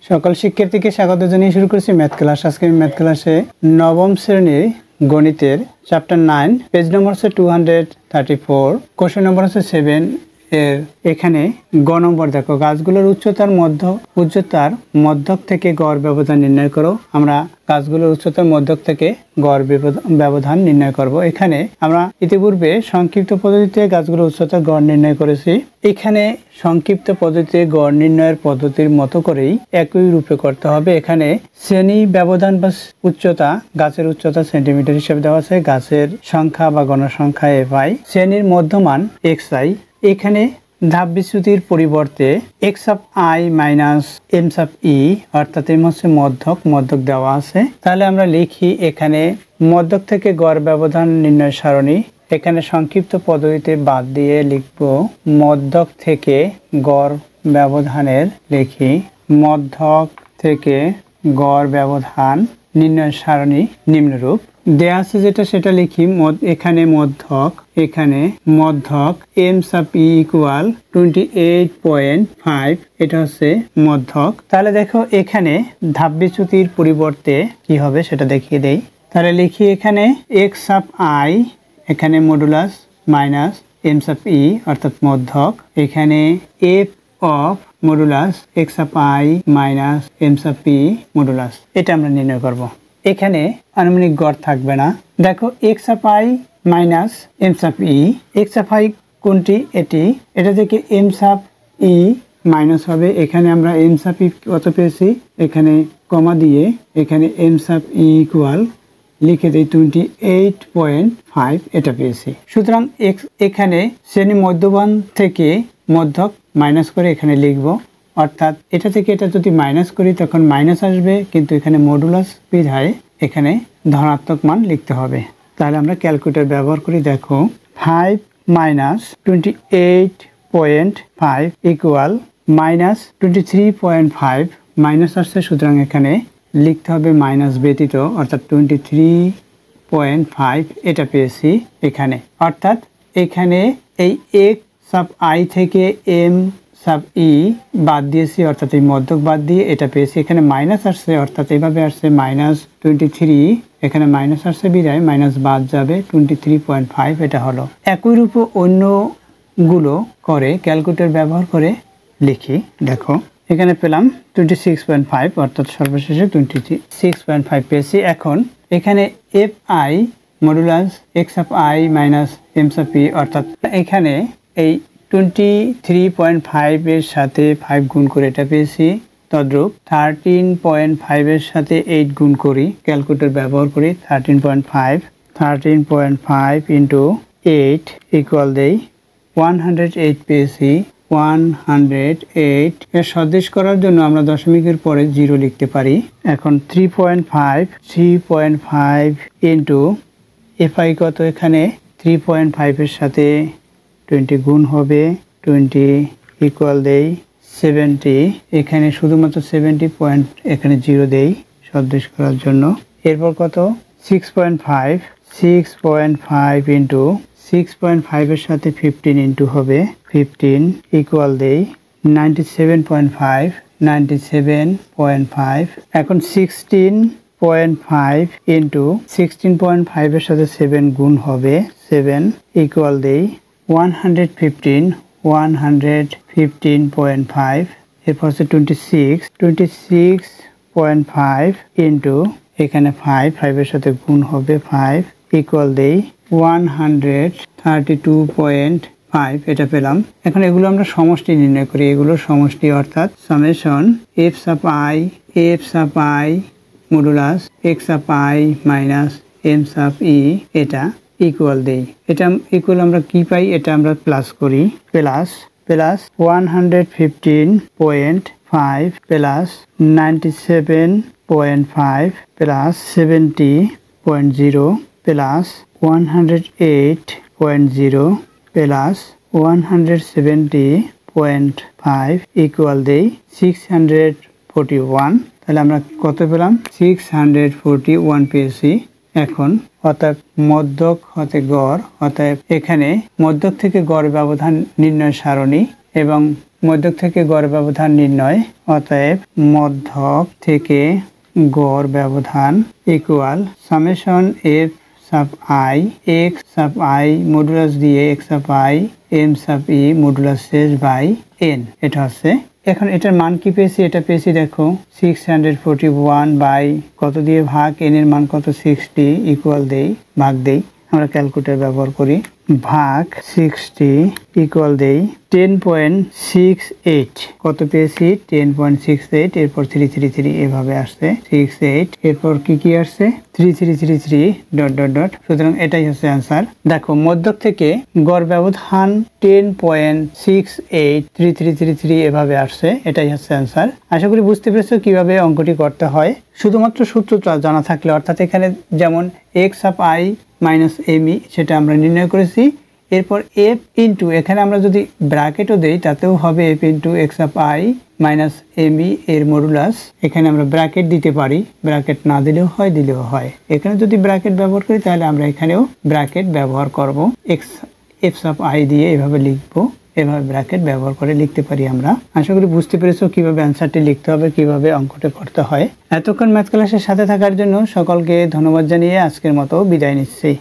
সকল শিক্ষার্থীকে স্বাগত জানিয়ে শুরু করছি ম্যাথ ক্লাস। আজকে ম্যাথ ক্লাসে নবম শ্রেণীর গণিতের চ্যাপ্টার 9 পেজ নম্বর হচ্ছে 234, কোশ্চেন নম্বর হচ্ছে 7 এর। এখানে গ নম্বর দেখো, গাছগুলোর উচ্চতার মধ্যক থেকে গড় ব্যবধান নির্ণয় করো। আমরা গাছগুলোর উচ্চতার মধ্যক থেকে গড় ব্যবধান নির্ণয় করব। এখানে আমরা ইতিপূর্বে সংক্ষিপ্ত পদ্ধতিতে গাছগুলোর উচ্চতার গড় নির্ণয় করেছি। এখানে সংক্ষিপ্ত পদ্ধতিতে গড় নির্ণয়ের পদ্ধতির মতো করেই একই রূপে করতে হবে। এখানে শ্রেণী ব্যবধান বা উচ্চতা, গাছের উচ্চতা সেন্টিমিটার হিসেবে দেওয়া আছে, গাছের সংখ্যা বা গণসংখ্যা FI, শ্রেণীর মধ্যমান XI। এখানে ধাপ বিচ্যুতির পরিবর্তে x of i minus m of e, অর্থাৎ m হচ্ছে মধ্যক দেওয়া আছে। তাহলে আমরা লিখি এখানে মধ্যক থেকে গড় ব্যবধান নির্ণয় সারণী। এখানে সংক্ষিপ্ত পদ্ধতিতে বাদ দিয়ে লিখব মধ্যক থেকে গড় ব্যবধানের, লিখি মধ্যক থেকে গড় ব্যবধান নির্ণয় সারণী নিম্নরূপ দেয়া আছে, সেটা লিখি। এখানে মধ্যক m sub e ইকুয়াল 28.5, এটা হচ্ছে মধ্যক। তাহলে দেখো এখানে ধাপ বিচ্যুতির পরিবর্তে কি হবে সেটা দেখিয়ে দেই। তাহলে লিখি এখানে x sub i, এখানে modulus minus m sub e অর্থাৎ মধ্যক। এখানে f of modulus x sub i minus m sub e modulus, এটা আমরা নির্ণয় করব। এখানে আনুমানিক গড় থাকবে না। দেখো x sub i minus m sub e, x sub i কোনটি? এটা থেকে m sub e মাইনাস হবে। এখানে আমরা m sub e কত পেয়েছি, এখানে কমা দিয়ে এখানে m sub e ইকুয়াল লিখে দিই 28.5, এটা পেয়েছি। সুতরাং এখানে শ্রেণী মধ্যমান থেকে মধ্যক মাইনাস করে এখানে লিখব, অর্থাৎ এটা থেকে এটা যদি মাইনাস করি তখন মাইনাস আসবে, কিন্তু এখানে মডুলাস বিধায় এখানে ধনাত্মক মান লিখতে হবে। তাহলে আমরা ক্যালকুলেটর ব্যবহার করি। দেখো 5 মাইনাস 28.5 ইকুয়াল মাইনাস 23.5, মাইনাস আসছে, সুতরাং এখানে লিখতে হবে মাইনাস ব্যতীত, অর্থাৎ 23.5, এটা পেয়েছি এখানে। অর্থাৎ এখানে এই x sub i থেকে m sub e বাদ দিয়েছি, অর্থাৎ এই মধ্যক বাদ দিয়ে এটা পেয়েছি। এখানে মাইনাস আসছে, অর্থাৎ এইভাবে আসছে মাইনাস 23, এখানে মাইনাস আসছে বিধায় মাইনাস বাদ যাবে 23.5, এটা হলো। একই রূপে অন্যগুলো করে ক্যালকুলেটর ব্যবহার করে লিখি। দেখো এখানে পেলাম 26.5, অর্থাৎ সর্বশেষে 26.5 পেয়েছি। এখন এখানে fi modulus x of i minus m of e, অর্থাৎ এখানে এই 23.5 এর সাথে 5 গুণ করে এটা পেয়েছি। তদ্রূপ 13.5 এর সাথে 8 গুণ করি, ক্যালকুলেটর ব্যবহার করি। 13.5 ইন্টু 8 ইকুয়াল দেই 108 পেয়েছি। 108 এর সদৃশ করার জন্য আমরা দশমিকের পরে 0 লিখতে পারি। এখন 3.5 ইন্টু fi কত, এখানে 3.5 এর সাথে 20 গুণ হবে, 20 ইকুয়াল দেই 70। এখানে শুধুমাত্র 70 পয়েন্ট, এখানে 0 দেই সদৃশ করার জন্য। এরপর কত 6.5 ইন্টু 6.5 এর সাথে 15 ইন্টু হবে 15 ইকুয়াল দেই 97.5। এখন 16.5 ইন্টু 16.5 এর সাথে 7 গুণ হবে 7 ইকুয়াল দেই 115.5। এরপর হচ্ছে 26.5 ইন্টু এখানে 5 এর সাথে গুণ হবে 5 ইকুয়াল দেই 132.5, এটা পেলাম। এখন এগুলো আমরা সমষ্টি নির্ণয় করি। এগুলোর সমষ্টি অর্থাৎ summation f sub i modulus x sub i minus m sub e, এটা ইকুয়াল দেই। এটা ইকুয়াল আমরা কি পাই, এটা আমরা প্লাস করি, plus 115.5 plus 97.5 plus 70.0 plus 108.0 plus 170.5 equal দেই 641। তাহলে আমরা কত পেলাম, 641 পেয়েছি। এখন অতএব মধ্যক হতে গড়, অতএব এখানে মধ্যক থেকে গড় ব্যবধান নির্ণয় সারণী এবং মধ্যক থেকে গড় ব্যবধান নির্ণয়। অতএব মধ্যক থেকে গড় ব্যবধান equal summation f sub i x sub i modulus দিয়ে x sub i m sub e modulus শেষ বাই এন। এটা হচ্ছে এখন এটার মান কি পেয়েছি, এটা পেয়েছি দেখো 641 বাই কত দিয়ে ভাগ, এন এর মান কত 60 ইকুয়াল দেই ভাগ দেই, আমরা ক্যালকুলেটর ব্যবহার করি, ভাগ 60 ইকুয়াল দেই 10.68 কত পেয়েছি 10.68, এরপর 333 এভাবে আসছে 68, এরপর কি আসছে 3333 ডট ডট ডট। সুতরাং এটাই হচ্ছে অ্যান্সার। দেখো মধ্যক থেকে গড় ব্যবধান 10.68 3333 এভাবে আসছে, এটাই হচ্ছে অ্যান্সার। আশা করি বুঝতে পেরেছো কিভাবে অঙ্কটি করতে হয়। শুধুমাত্র সূত্রটা জানা থাকলে, অর্থাৎ এখানে যেমন x of i minus M E সেটা আমরা নির্ণয় করেছি। এরপর এফ ইন্টু এখানে আমরা যদি ব্র্যাকেটও দেই তাতেও হবে f into x of i minus M E এর মডুলাস। এখানে আমরা ব্র্যাকেট দিতে পারি, ব্র্যাকেট না দিলেও হয়, দিলেও হয়। এখানে যদি ব্র্যাকেট ব্যবহার করি তাহলে আমরা এখানেও ব্র্যাকেট ব্যবহার করব, এক্স এফ অফ আই দিয়ে এভাবে লিখবো, এভাবে ব্র্যাকেট ব্যবহার করে লিখতে পারি আমরা। আশা করি বুঝতে পেরেছো কিভাবে অ্যান্সারটি লিখতে হবে, কিভাবে অঙ্কটি করতে হয়। এতক্ষণ ম্যাথ ক্লাসের সাথে থাকার জন্য সকলকে ধন্যবাদ জানিয়ে আজকের মতো বিদায় নিচ্ছি।